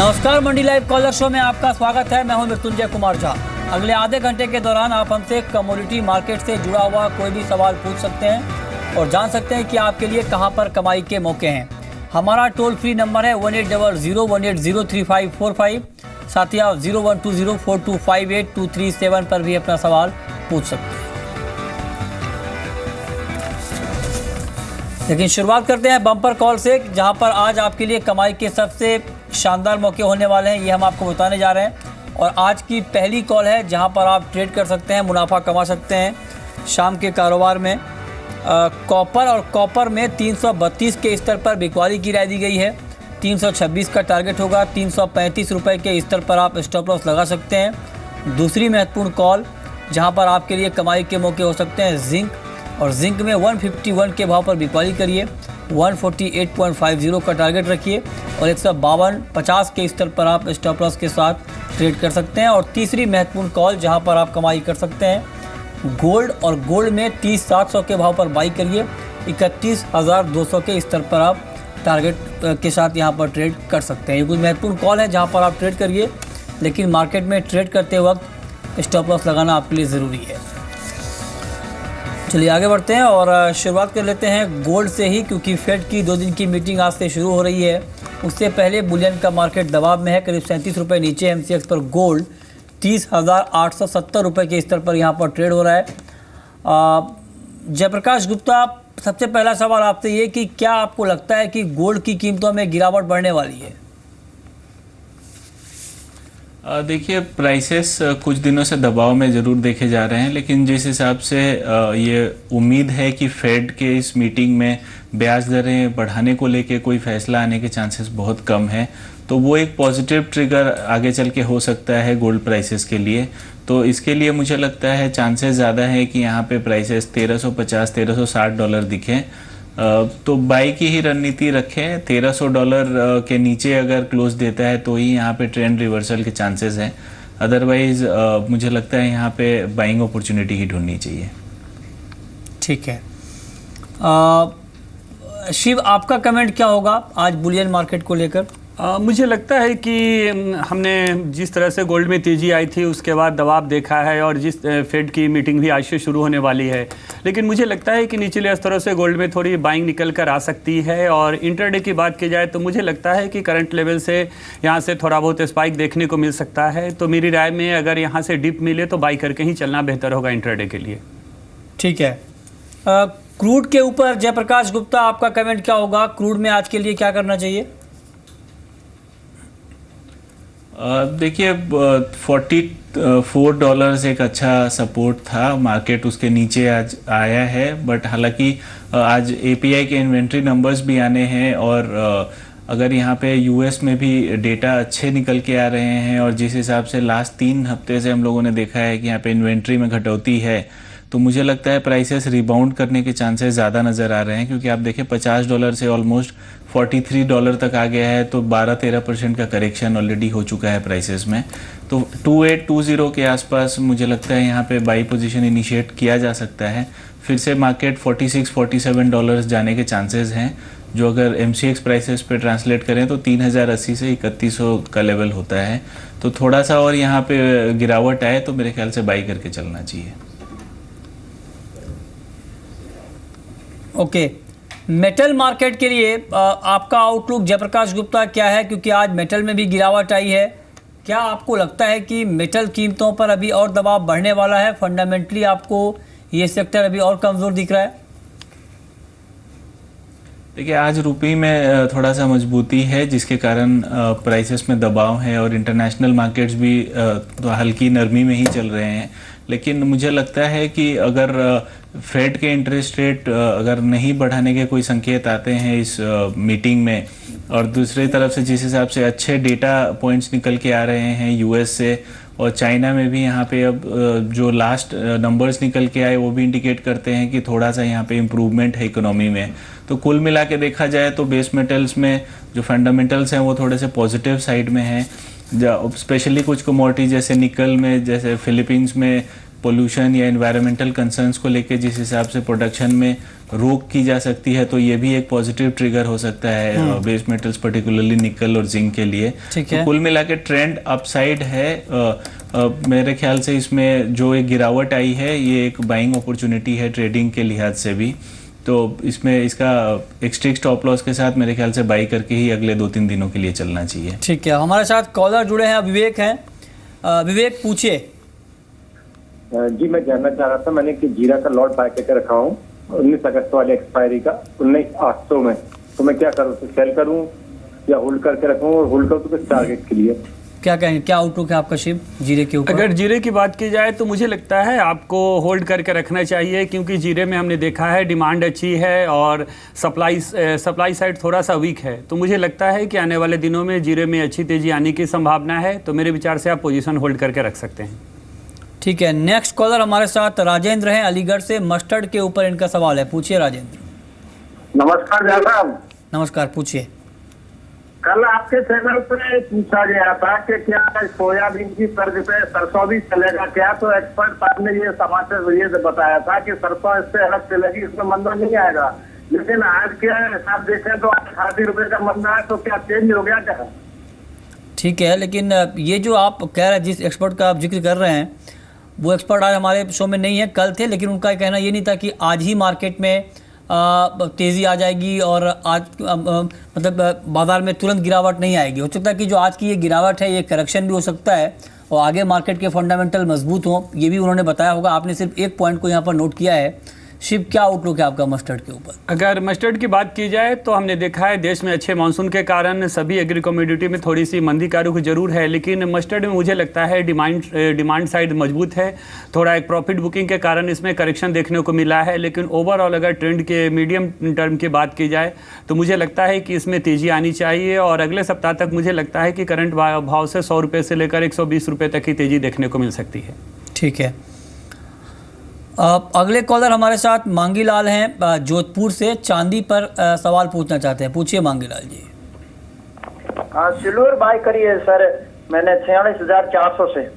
नमस्कार, मंडी live collar show में आपका स्वागत है। मैं हूं मृत्युंजय कुमार झा। अगले आधे घंटे के दौरान आप हमसे कमोडिटी मार्केट से जुड़ा हुआ कोई भी सवाल पूछ सकते हैं और जान सकते हैं कि आपके लिए कहां पर कमाई के मौके हैं। हमारा टोल फ्री नंबर है 180018035545। साथ ही आप 0120425823 पर भी अपना सवाल पूछ सकते हैं। लेकिन शुरुआत करते हैं बम्पर कॉल से, जहां पर आज आपके लिए कमाई के सबसे शानदार मौके होने वाले हैं, ये हम आपको बताने जा रहे हैं। और आज की पहली कॉल है जहां पर आप ट्रेड कर सकते हैं, मुनाफा कमा सकते हैं शाम के कारोबार में। कॉपर और कॉपर में 332 के स्तर पर बिकवाली की राय दी गई है। 326 का टारगेट होगा। 335 रुपये के स्तर पर आप स्टॉप लॉस लगा सकते हैं। दूसरी महत्वपूर्ण कॉल जहां पर आपके लिए कमाई के मौके हो सकते हैं जिंक, और जिंक में 151 के भाव पर बिकवाली करिए। 148.50 का टारगेट रखिए और 152.50 के स्तर पर आप स्टॉप लॉस के साथ ट्रेड कर सकते हैं। और तीसरी महत्वपूर्ण कॉल जहां पर आप कमाई कर सकते हैं गोल्ड, और गोल्ड में 30,700 के भाव पर बाई करिए। 31,200 के स्तर पर आप टारगेट के साथ यहां पर ट्रेड कर सकते हैं। ये कुछ महत्वपूर्ण कॉल है जहां पर आप ट्रेड करिए, लेकिन मार्केट में ट्रेड करते वक्त स्टॉप लॉस लगाना आपके लिए ज़रूरी है। चलिए आगे बढ़ते हैं और शुरुआत कर लेते हैं गोल्ड से ही, क्योंकि फेड की 2 दिन की मीटिंग आज से शुरू हो रही है। उससे पहले बुलियन का मार्केट दबाव में है। करीब 37 रुपये नीचे एमसीएक्स पर गोल्ड 30,870 रुपये के स्तर पर यहाँ पर ट्रेड हो रहा है। जयप्रकाश गुप्ता, सबसे पहला सवाल आपसे ये कि क्या आपको लगता है कि गोल्ड की कीमतों में गिरावट बढ़ने वाली है? देखिए, प्राइसेस कुछ दिनों से दबाव में ज़रूर देखे जा रहे हैं, लेकिन जिस हिसाब से ये उम्मीद है कि फेड के इस मीटिंग में ब्याज दरें बढ़ाने को लेके कोई फैसला आने के चांसेस बहुत कम है, तो वो एक पॉजिटिव ट्रिगर आगे चल के हो सकता है गोल्ड प्राइसेस के लिए। तो इसके लिए मुझे लगता है चांसेस ज़्यादा है कि यहाँ पे प्राइसेस $1,350-1,360 दिखें। तो बाई की ही रणनीति रखें। $1,300 के नीचे अगर क्लोज देता है तो ही यहाँ पे ट्रेंड रिवर्सल के चांसेस हैं। अदरवाइज मुझे लगता है यहाँ पे बाइंग अपॉर्चुनिटी ही ढूंढनी चाहिए। ठीक है। शिव, आपका कमेंट क्या होगा आज बुलियन मार्केट को लेकर? मुझे लगता है कि हमने जिस तरह से गोल्ड में तेज़ी आई थी उसके बाद दबाव देखा है, और जिस फेड की मीटिंग भी आज से शुरू होने वाली है, लेकिन मुझे लगता है कि निचले स्तरों से गोल्ड में थोड़ी बाइंग निकल कर आ सकती है। और इंटरडे की बात की जाए तो मुझे लगता है कि करंट लेवल से यहाँ से थोड़ा बहुत स्पाइक देखने को मिल सकता है। तो मेरी राय में अगर यहाँ से डिप मिले तो बाई करके ही चलना बेहतर होगा इंटरडे के लिए। ठीक है। क्रूड के ऊपर जयप्रकाश गुप्ता, आपका कमेंट क्या होगा? क्रूड में आज के लिए क्या करना चाहिए? देखिए, $44 एक अच्छा सपोर्ट था। मार्केट उसके नीचे आज आया है, बट हालांकि आज एपीआई के इन्वेंट्री नंबर्स भी आने हैं, और अगर यहाँ पे यूएस में भी डेटा अच्छे निकल के आ रहे हैं, और जिस हिसाब से लास्ट 3 हफ्ते से हम लोगों ने देखा है कि यहाँ पे इन्वेंट्री में घटौती है, तो मुझे लगता है प्राइसेस रिबाउंड करने के चांसेस ज़्यादा नज़र आ रहे हैं। क्योंकि आप देखें $50 से ऑलमोस्ट $43 तक आ गया है, तो 12-13% का करेक्शन ऑलरेडी हो चुका है प्राइसेस में। तो 2820 के आसपास मुझे लगता है यहाँ पे बाई पोजीशन इनिशिएट किया जा सकता है। फिर से मार्केट $46-47 जाने के चांसेस हैं, जो अगर MCX प्राइसेस पे ट्रांसलेट करें तो 3080 से 3100 का लेवल होता है। तो थोड़ा सा और यहाँ पे गिरावट आए तो मेरे ख्याल से बाई करके चलना चाहिए। ओके। मेटल मार्केट के लिए आपका आउटलुक जयप्रकाश गुप्ता क्या है? क्योंकि आज मेटल में भी गिरावट आई है। क्या आपको लगता है कि मेटल कीमतों पर अभी और दबाव बढ़ने वाला है? फंडामेंटली आपको ये सेक्टर अभी और कमज़ोर दिख रहा है? देखिए, आज रुपये में थोड़ा सा मजबूती है, जिसके कारण प्राइसेस में दबाव है, और इंटरनेशनल मार्केट्स भी तो हल्की नरमी में ही चल रहे हैं। लेकिन मुझे लगता है कि अगर फेड के इंटरेस्ट रेट अगर नहीं बढ़ाने के कोई संकेत आते हैं इस मीटिंग में, और दूसरी तरफ से जिस हिसाब से अच्छे डेटा पॉइंट्स निकल के आ रहे हैं यूएस से, और चाइना में भी यहाँ पे अब जो लास्ट नंबर्स निकल के आए वो भी इंडिकेट करते हैं कि थोड़ा सा यहाँ पे इम्प्रूवमेंट है इकोनॉमी में। तो कुल मिला के देखा जाए तो बेस मेटल्स में जो फंडामेंटल्स हैं वो थोड़े से पॉजिटिव साइड में हैं। स्पेशली कुछ कमोडिटी जैसे निकल में, जैसे फिलीपींस में पोल्यूशन या एनवायरमेंटल कंसर्न्स को लेके जिस हिसाब से प्रोडक्शन में रोक की जा सकती है, तो ये भी एक पॉजिटिव ट्रिगर हो सकता है बेस मेटल्स पर्टिकुलरली निकल और जिंक के लिए। तो कुल मिला के ट्रेंड अपसाइड है। मेरे ख्याल से इसमें जो एक गिरावट आई है ये एक बाइंग अपॉर्चुनिटी है ट्रेडिंग के लिहाज से भी। तो इसमें इसका एक स्ट्रिक्ट स्टॉप लॉस के साथ मेरे ख्याल से बाई करके ही अगले 2-3 दिनों के लिए चलना चाहिए। ठीक है, हमारे साथ कॉलर जुड़े हैं, विवेक हैं। विवेक पूछिए। जी मैं जानना चाह रहा था, मैंने कि जीरा का लॉट बाय करके रखा हूँ 19 अगस्त वाली एक्सपायरी का 19,800 में, तो मैं क्या करूँ, सेल करूँ या होल्ड करके रखूँ, और होल्ड करूँ तो किस टारगेट के लिए? क्या कहेंगे, क्या आउटलुक है आपका शिव जीरे के ऊपर? अगर जीरे की बात की जाए तो मुझे लगता है आपको होल्ड करके रखना चाहिए, क्योंकि जीरे में हमने देखा है डिमांड अच्छी है और सप्लाई साइड थोड़ा सा वीक है। तो मुझे लगता है कि आने वाले दिनों में जीरे में अच्छी तेजी आने की संभावना है। तो मेरे विचार से आप पोजीशन होल्ड करके रख सकते हैं। ठीक है, नेक्स्ट कॉलर हमारे साथ राजेंद्र हैं अलीगढ़ से। मस्टर्ड के ऊपर इनका सवाल है, पूछिए राजेंद्र। नमस्कार साहब। नमस्कार, पूछिए। कल आपके चैनल पे पूछा गया था कि क्या सोयाबीन की तर्ज पे सरसों भी चलेगा क्या, तो एक्सपर्ट साहब ने ये समाचार ये बताया था कि सरसों इससे अलग चलेगी, इसमें मंदा नहीं आएगा। लेकिन आज क्या हिसाब देखें तो 80 रुपए का मंदा है, तो क्या चेंज हो गया क्या? ठीक है, लेकिन ये जो आप कह रहे हैं, जिस एक्सपर्ट का आप जिक्र कर रहे हैं, वो एक्सपर्ट आज हमारे शो में नहीं है, कल थे। लेकिन उनका कहना ये नहीं था कि आज ही मार्केट में तेज़ी आ जाएगी और आज मतलब बाज़ार में तुरंत गिरावट नहीं आएगी। हो सकता है कि जो आज की ये गिरावट है ये करेक्शन भी हो सकता है और आगे मार्केट के फंडामेंटल मजबूत हों, ये भी उन्होंने बताया होगा। आपने सिर्फ एक पॉइंट को यहाँ पर नोट किया है। शिव, क्या आउटलुक है आपका मस्टर्ड के ऊपर? अगर मस्टर्ड की बात की जाए तो हमने देखा है देश में अच्छे मानसून के कारण सभी एग्री कमोडिटी में थोड़ी सी मंदी का रुख जरूर है, लेकिन मस्टर्ड में मुझे लगता है डिमांड साइड मजबूत है। थोड़ा एक प्रॉफिट बुकिंग के कारण इसमें करेक्शन देखने को मिला है, लेकिन ओवरऑल अगर ट्रेंड के मीडियम टर्म की बात की जाए तो मुझे लगता है कि इसमें तेज़ी आनी चाहिए। और अगले सप्ताह तक मुझे लगता है कि करंट भाव से 100 रुपये से लेकर 120 रुपये तक की तेज़ी देखने को मिल सकती है। ठीक है, अगले कॉलर हमारे साथ मांगी लाल हैं जोधपुर से। चांदी पर सवाल पूछना चाहते हैं, पूछिए मांगी लाल जी। सिल्वर बाय करिए सर, मैंने 46,400 से।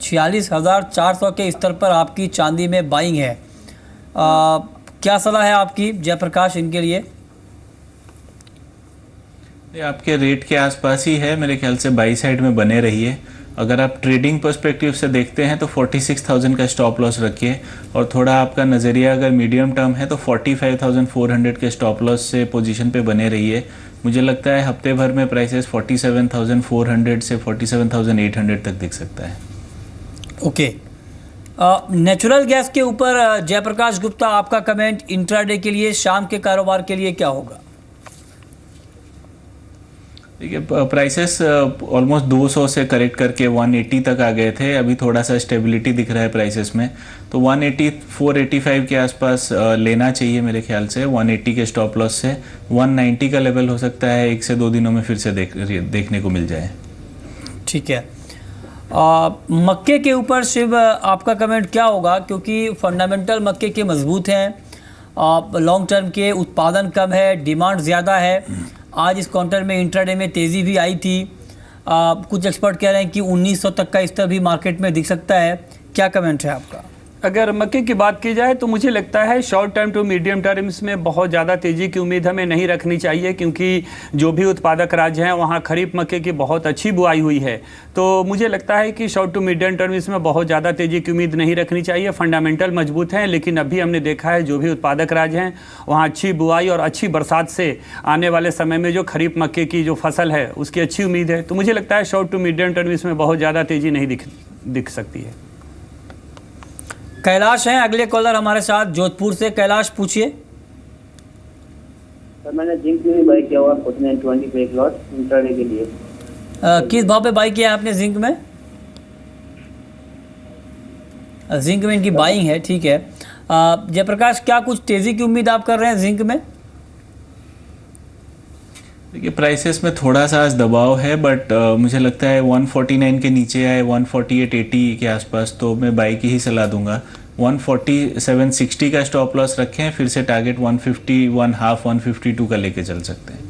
46,400 के स्तर पर आपकी चांदी में बाइंग है। क्या सलाह है आपकी जयप्रकाश इनके लिए? आपके रेट के आसपास ही है, मेरे ख्याल से बाई साइड में बने रहिए। अगर आप ट्रेडिंग पर्सपेक्टिव से देखते हैं तो 46,000 का स्टॉप लॉस रखिए, और थोड़ा आपका नज़रिया अगर मीडियम टर्म है तो 45,400 के स्टॉप लॉस से पोजीशन पे बने रहिए। मुझे लगता है हफ्ते भर में प्राइसेस 47,400 से 47,800 तक दिख सकता है। ओके, नेचुरल गैस के ऊपर जयप्रकाश गुप्ता, आपका कमेंट इंट्राडे के लिए, शाम के कारोबार के लिए क्या होगा? देखिए, प्राइसेस ऑलमोस्ट 200 से करेक्ट करके 180 तक आ गए थे। अभी थोड़ा सा स्टेबिलिटी दिख रहा है प्राइसेस में, तो 180 485 के आसपास लेना चाहिए मेरे ख्याल से। 180 के स्टॉप लॉस से 190 का लेवल हो सकता है 1 से 2 दिनों में फिर से देखने को मिल जाए। ठीक है, मक्के के ऊपर शिव आपका कमेंट क्या होगा? क्योंकि फंडामेंटल मक्के के मजबूत हैं, लॉन्ग टर्म के उत्पादन कम है, डिमांड ज़्यादा है। आज इस काउंटर में इंट्राडे में तेज़ी भी आई थी। कुछ एक्सपर्ट कह रहे हैं कि 1900 तक का स्तर भी मार्केट में दिख सकता है। क्या कमेंट है आपका? अगर मक्के की बात की जाए तो मुझे लगता है short term to medium terms में बहुत ज़्यादा तेज़ी की उम्मीद हमें नहीं रखनी चाहिए, क्योंकि जो भी उत्पादक राज्य हैं वहाँ खरीफ मक्के की बहुत अच्छी बुआई हुई है। तो मुझे लगता है कि शॉर्ट टू मीडियम टर्म इसमें बहुत ज़्यादा तेज़ी की उम्मीद नहीं रखनी चाहिए। फंडामेंटल मजबूत हैं, लेकिन अभी हमने देखा है जो भी उत्पादक राज्य हैं वहाँ अच्छी बुआई और अच्छी बरसात से आने वाले समय में जो खरीफ मक्के की जो फसल है उसकी अच्छी उम्मीद है। तो मुझे लगता है शॉर्ट टू मीडियम टर्म इसमें बहुत ज़्यादा तेज़ी नहीं दिख सकती है। कैलाश हैं अगले कॉलर हमारे साथ जोधपुर से। कैलाश पूछिए। सर मैंने जिंक में बाई किया हुआ 4920 पे एक लॉट इंट्राडे के लिए। किस भाव पे बाई किया है आपने जिंक में? जिंक में इनकी बाइंग है, ठीक है। जयप्रकाश, क्या कुछ तेजी की उम्मीद आप कर रहे हैं जिंक में? देखिए, प्राइसेस में थोड़ा सा आज दबाव है, बट मुझे लगता है 149 के नीचे आए 148.80 के आसपास तो मैं बाई की ही सलाह दूंगा। 147.60 का स्टॉप लॉस रखें, फिर से टारगेट 150 1/2 152 का लेके चल सकते हैं।